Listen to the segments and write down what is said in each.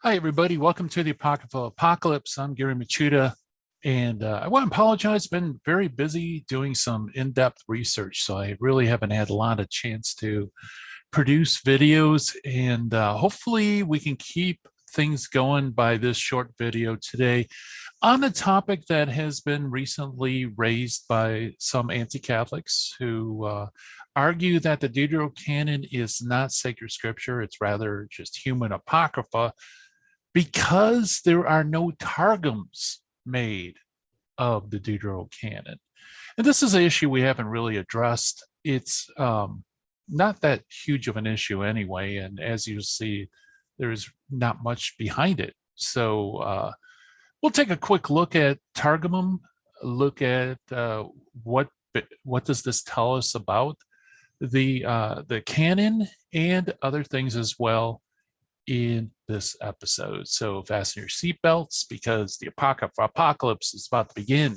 Hi, everybody. Welcome to the Apocrypha Apocalypse. I'm Gary Machuda, and I want to apologize. Been very busy doing some in-depth research, so I really haven't had a lot of chance to produce videos, and hopefully we can keep things going by this short video today on a topic that has been recently raised by some anti-Catholics who argue that the Deuterocanon is not sacred scripture. It's rather just human apocrypha because there are no Targums made of the Deuterocanon. And this is an issue we haven't really addressed. It's not that huge of an issue anyway. And as you see, there's not much behind it. So we'll take a quick look at Targum, look at what does this tell us about the canon and other things as well in this episode. So fasten your seatbelts because the Apocrypha Apocalypse is about to begin.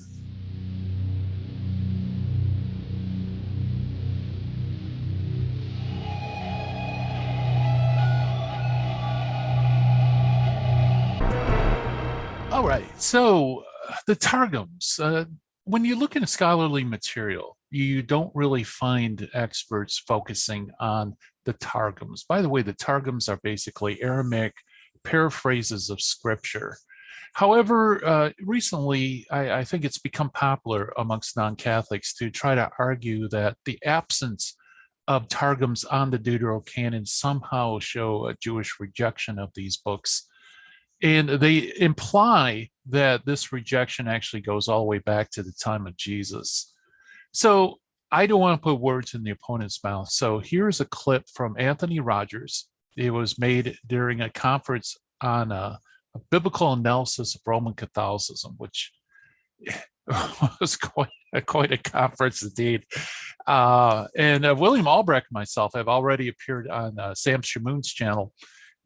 All right, so the Targums. When you look in scholarly material, you don't really find experts focusing on the Targums. By the way, the Targums are basically Aramaic paraphrases of scripture. However, recently, I think it's become popular amongst non-Catholics to try to argue that the absence of Targums on the Deuterocanon somehow show a Jewish rejection of these books. And they imply that this rejection actually goes all the way back to the time of Jesus. So I don't want to put words in the opponent's mouth. So here's a clip from Anthony Rogers. It was made during a conference on a biblical analysis of Roman Catholicism, which was quite a conference indeed. And William Albrecht and myself have already appeared on Sam Shamoon's channel.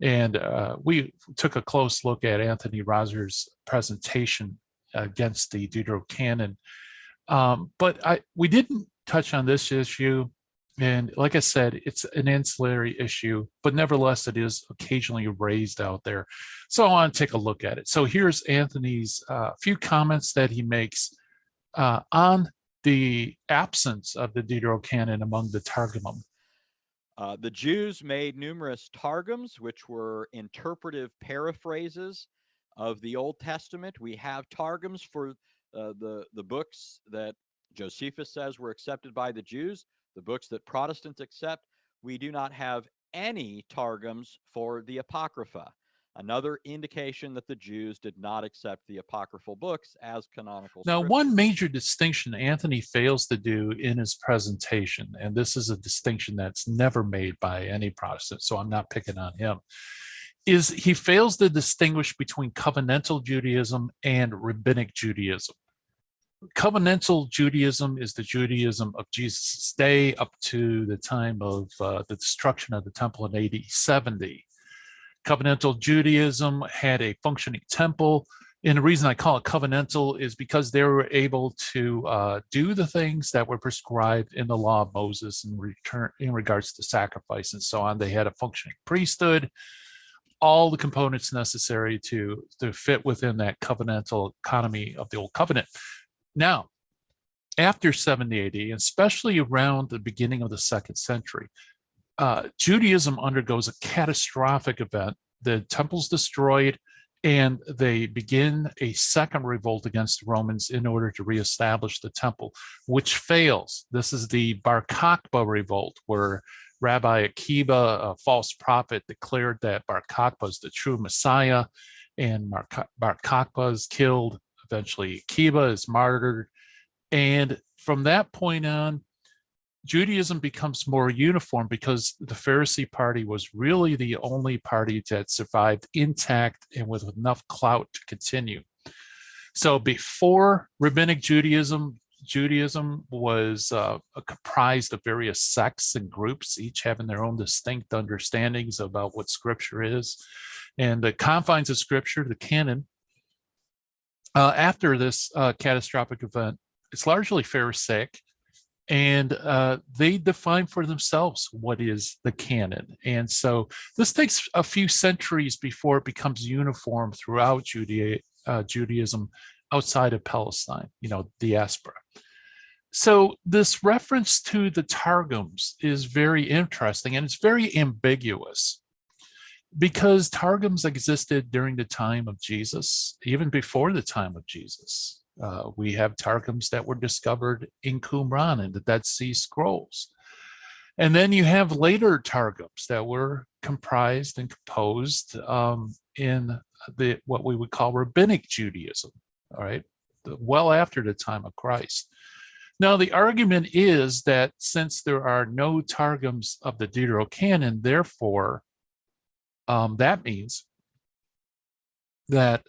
And we took a close look at Anthony Rogers' presentation against the Deuterocanon. But we didn't touch on this issue. And like I said, it's an ancillary issue, but nevertheless, it is occasionally raised out there. So I want to take a look at it. So here's Anthony's few comments that he makes on the absence of the Deuterocanon among the Targum. The Jews made numerous Targums, which were interpretive paraphrases of the Old Testament. We have Targums for the books that Josephus says were accepted by the Jews, the books that Protestants accept. We do not have any Targums for the Apocrypha, another indication that the Jews did not accept the apocryphal books as canonical Now, scripture. one major distinction Anthony fails to do in his presentation, and this is a distinction that's never made by any Protestant, so I'm not picking on him, is he fails to distinguish between covenantal Judaism and rabbinic Judaism. Covenantal Judaism is the Judaism of Jesus' day up to the time of the destruction of the temple in AD 70. Covenantal Judaism had a functioning temple. And the reason I call it covenantal is because they were able to do the things that were prescribed in the law of Moses in regards to sacrifice and so on. They had a functioning priesthood, all the components necessary to fit within that covenantal economy of the Old Covenant. Now, after 70 AD, especially around the beginning of the 2nd century, Judaism undergoes a catastrophic event. The temple's destroyed, and they begin a second revolt against the Romans in order to reestablish the temple, which fails. This is the Barkakba Revolt, where Rabbi Akiba, a false prophet, declared that Barkakba is the true Messiah, and Barkakba is killed. Eventually, Akiba is martyred. And from that point on, Judaism becomes more uniform because the Pharisee party was really the only party that survived intact and with enough clout to continue. So before rabbinic Judaism, Judaism was comprised of various sects and groups, each having their own distinct understandings about what scripture is. And the confines of scripture, the canon, after this catastrophic event, it's largely Pharisaic. and they define for themselves what is the canon. And so this takes a few centuries before it becomes uniform throughout Judaism outside of Palestine, diaspora. So this reference to the Targums is very interesting, and it's very ambiguous because Targums existed during the time of Jesus, even before the time of Jesus. We have Targums that were discovered in Qumran in the Dead Sea Scrolls. And then you have later Targums that were comprised and composed in what we would call Rabbinic Judaism, all right, well after the time of Christ. Now, the argument is that since there are no Targums of the Deuterocanon, therefore, that means that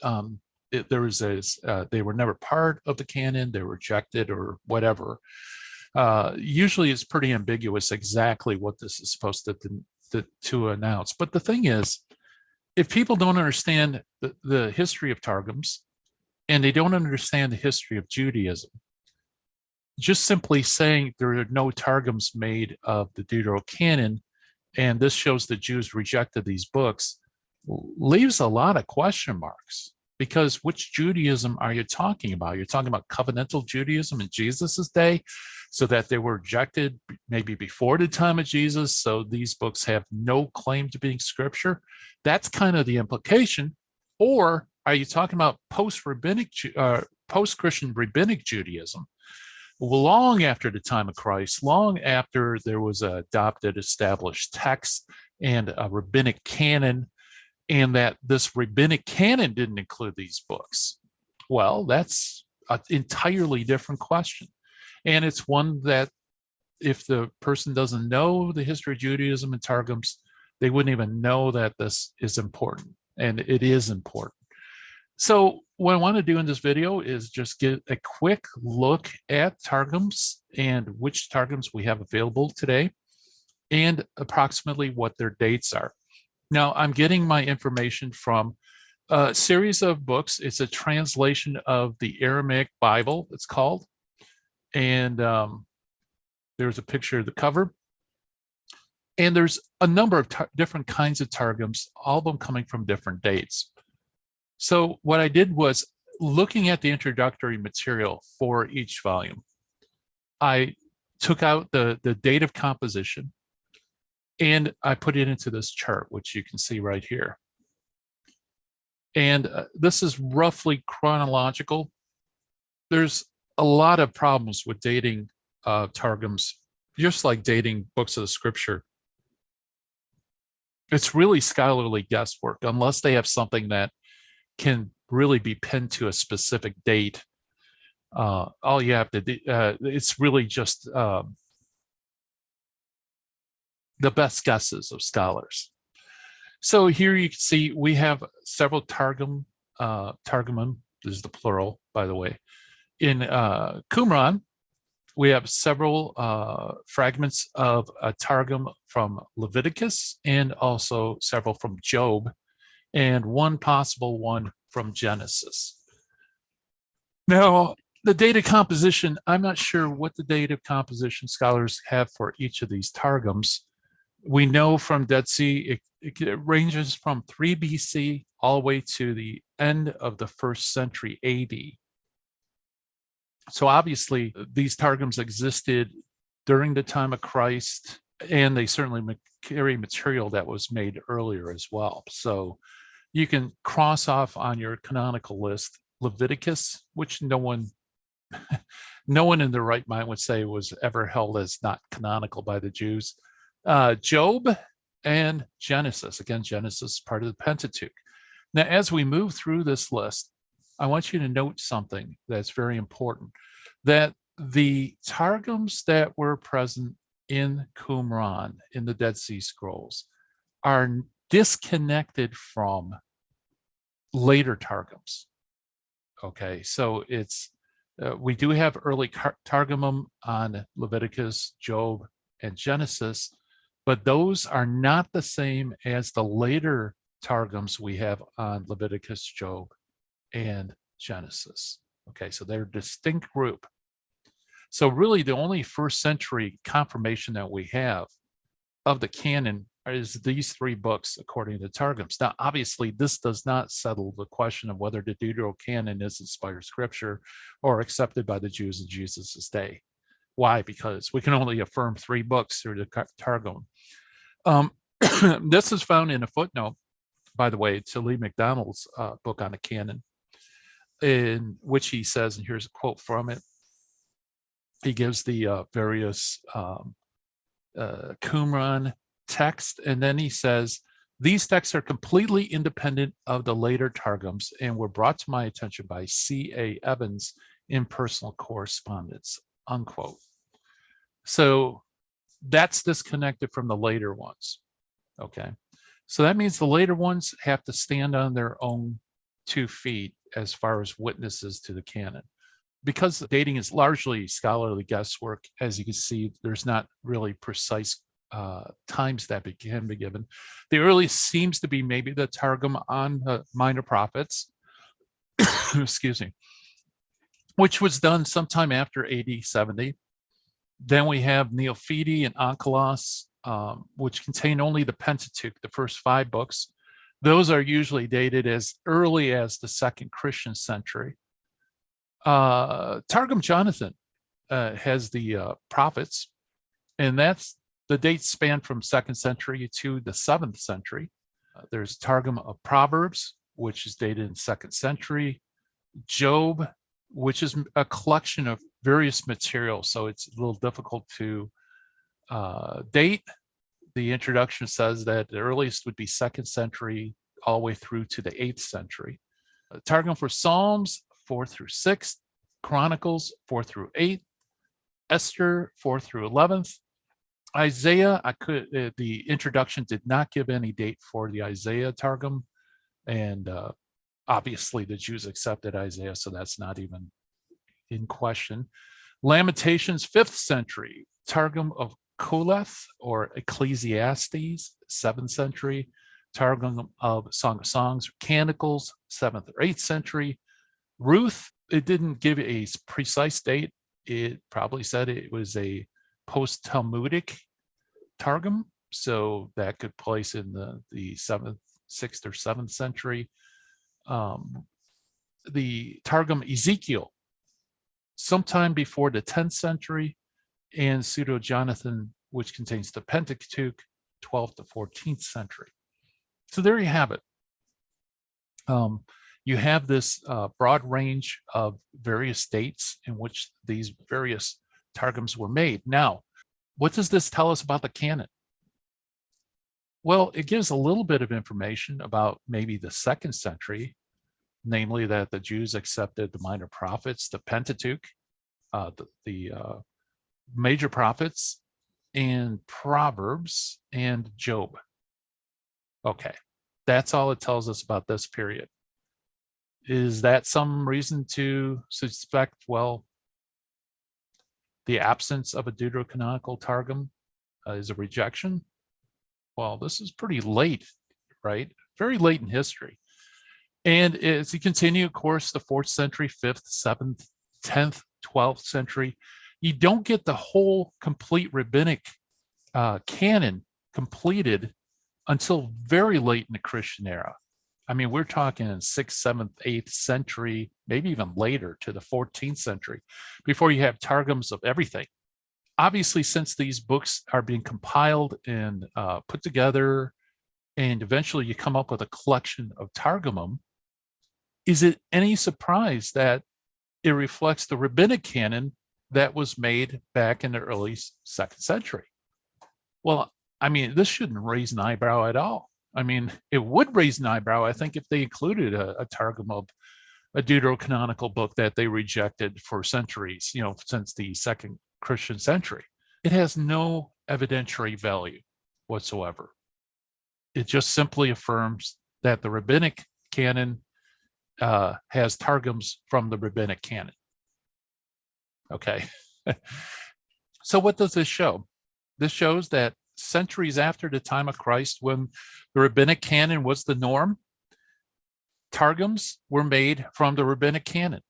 they were never part of the canon, they were rejected or whatever. Usually it's pretty ambiguous exactly what this is supposed to announce. But the thing is, if people don't understand the history of Targums and they don't understand the history of Judaism, just simply saying there are no Targums made of the Deuterocanon, and this shows the Jews rejected these books, leaves a lot of question marks. Because which Judaism are you talking about? You're talking about covenantal Judaism in Jesus's day, so that they were rejected maybe before the time of Jesus, so these books have no claim to being scripture. That's kind of the implication. Or are you talking about post-Christian rabbinic Judaism, long after the time of Christ, long after there was an adopted, established text and a rabbinic canon, and that this rabbinic canon didn't include these books? Well, that's an entirely different question. And it's one that if the person doesn't know the history of Judaism and Targums, they wouldn't even know that this is important. And it is important. So what I want to do in this video is just get a quick look at Targums and which Targums we have available today and approximately what their dates are. Now, I'm getting my information from a series of books. It's a translation of the Aramaic Bible, it's called. And there's a picture of the cover. And there's a number of different kinds of Targums, all of them coming from different dates. So what I did was, looking at the introductory material for each volume, I took out the date of composition, and I put it into this chart, which you can see right here. And this is roughly chronological. There's a lot of problems with dating Targums, just like dating books of the scripture. It's really scholarly guesswork, unless they have something that can really be pinned to a specific date. All you have to do, it's really just the best guesses of scholars. So here you can see we have several Targumim, this is the plural, by the way. In Qumran, we have several fragments of a Targum from Leviticus and also several from Job, and one possible one from Genesis. Now, the date of composition, I'm not sure what the date of composition scholars have for each of these Targums. We know from Dead Sea, it ranges from 3 BC all the way to the end of the 1st century AD. So obviously, these Targums existed during the time of Christ, and they certainly carry material that was made earlier as well. So you can cross off on your canonical list Leviticus, which no one in their right mind would say was ever held as not canonical by the Jews. Job and Genesis. Again, Genesis is part of the Pentateuch. Now, as we move through this list, I want you to note something that's very important, that the Targums that were present in Qumran, in the Dead Sea Scrolls, are disconnected from later Targums. Okay, so it's we do have early Targumim on Leviticus, Job, and Genesis, but those are not the same as the later Targums we have on Leviticus, Job, and Genesis. Okay, so they're a distinct group. So really the only first century confirmation that we have of the canon is these three books according to Targums. Now, obviously, this does not settle the question of whether the Deuterocanon is inspired scripture or accepted by the Jews in Jesus' day. Why? Because we can only affirm three books through the Targum. This is found in a footnote, by the way, to Lee McDonald's book on the canon, in which he says, and here's a quote from it, he gives the various Qumran text, and then he says, these texts are completely independent of the later Targums and were brought to my attention by C.A. Evans in personal correspondence, unquote. So that's disconnected from the later ones, okay? So that means the later ones have to stand on their own 2 feet as far as witnesses to the canon. Because dating is largely scholarly guesswork, as you can see, there's not really precise times that can be given. The earliest seems to be maybe the Targum on minor prophets, excuse me, which was done sometime after AD 70. Then we have Neophiti and Onkelos, which contain only the Pentateuch, the first 5 books. Those are usually dated as early as the 2nd Christian century. Targum Jonathan has the prophets, and that's the dates span from 2nd century to the 7th century. There's Targum of Proverbs, which is dated in 2nd century. Job, which is a collection of various materials, so it's a little difficult to date. The introduction says that the earliest would be 2nd century all the way through to the 8th century. Targum for Psalms, 4 through 6, Chronicles 4 through 8, Esther 4 through 11th. Isaiah, the introduction did not give any date for the Isaiah Targum, and obviously the Jews accepted Isaiah, so that's not even in question. Lamentations, 5th century. Targum of Koleth or Ecclesiastes, 7th century. Targum of Song of Songs, Canticles, 7th or 8th century. Ruth, it didn't give a precise date. It probably said it was a post-Talmudic Targum, so that could place in the 7th, 6th, or 7th century. The Targum Ezekiel, sometime before the 10th century, and Pseudo-Jonathan, which contains the Pentateuch, 12th to 14th century. So there you have it. You have this broad range of various dates in which these various Targums were made. Now, what does this tell us about the canon? Well, it gives a little bit of information about maybe the 2nd century, namely that the Jews accepted the minor prophets, the Pentateuch, the major prophets, and Proverbs, and Job. Okay, that's all it tells us about this period. Is that some reason to suspect, well, the absence of a deuterocanonical Targum is a rejection? Well, this is pretty late, right? Very late in history. And as you continue, of course, the 4th century, 5th, 7th, 10th, 12th century, you don't get the whole complete rabbinic canon completed until very late in the Christian era. I mean, we're talking 6th, 7th, 8th century, maybe even later to the 14th century, before you have Targums of everything. Obviously, since these books are being compiled and put together, and eventually you come up with a collection of Targumim, is it any surprise that it reflects the rabbinic canon that was made back in the early 2nd century? Well, I mean, this shouldn't raise an eyebrow at all. I mean, it would raise an eyebrow, I think, if they included a Targum of a deuterocanonical book that they rejected for centuries, since the 2nd Christian century. It has no evidentiary value whatsoever. It just simply affirms that the rabbinic canon has Targums from the rabbinic canon. Okay. So what does this show? This shows that centuries after the time of Christ, when the rabbinic canon was the norm, Targums were made from the rabbinic canon.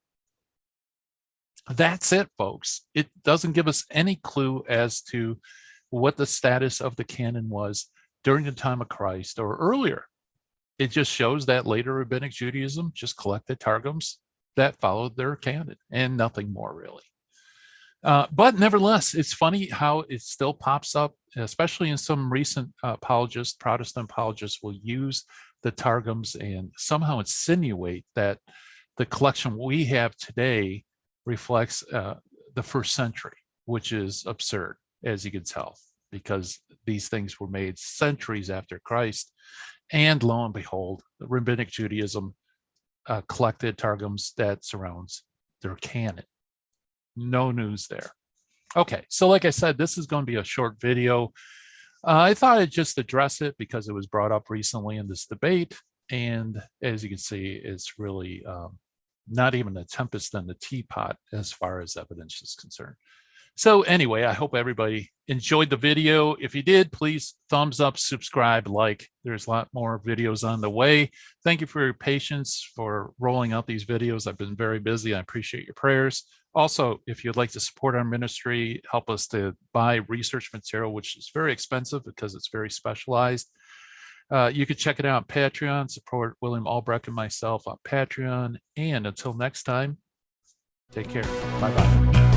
That's it, folks. It doesn't give us any clue as to what the status of the canon was during the time of Christ or earlier. It just shows that later rabbinic Judaism just collected Targums that followed their canon and nothing more, really. But nevertheless, it's funny how it still pops up, especially in some recent apologists. Protestant apologists will use the Targums and somehow insinuate that the collection we have today reflects the first century, which is absurd, as you can tell, because these things were made centuries after Christ. And lo and behold, rabbinic Judaism collected Targums that surrounds their canon. No news there. Okay, so like I said, this is going to be a short video. I thought I'd just address it because it was brought up recently in this debate. And as you can see, it's really not even a tempest in the teapot as far as evidence is concerned. So anyway, I hope everybody enjoyed the video. If you did, please thumbs up, subscribe, like. There's a lot more videos on the way. Thank you for your patience for rolling out these videos. I've been very busy. I appreciate your prayers. Also, if you'd like to support our ministry, help us to buy research material, which is very expensive because it's very specialized. You can check it out on Patreon, support William Albrecht and myself on Patreon. And until next time, take care. Bye-bye.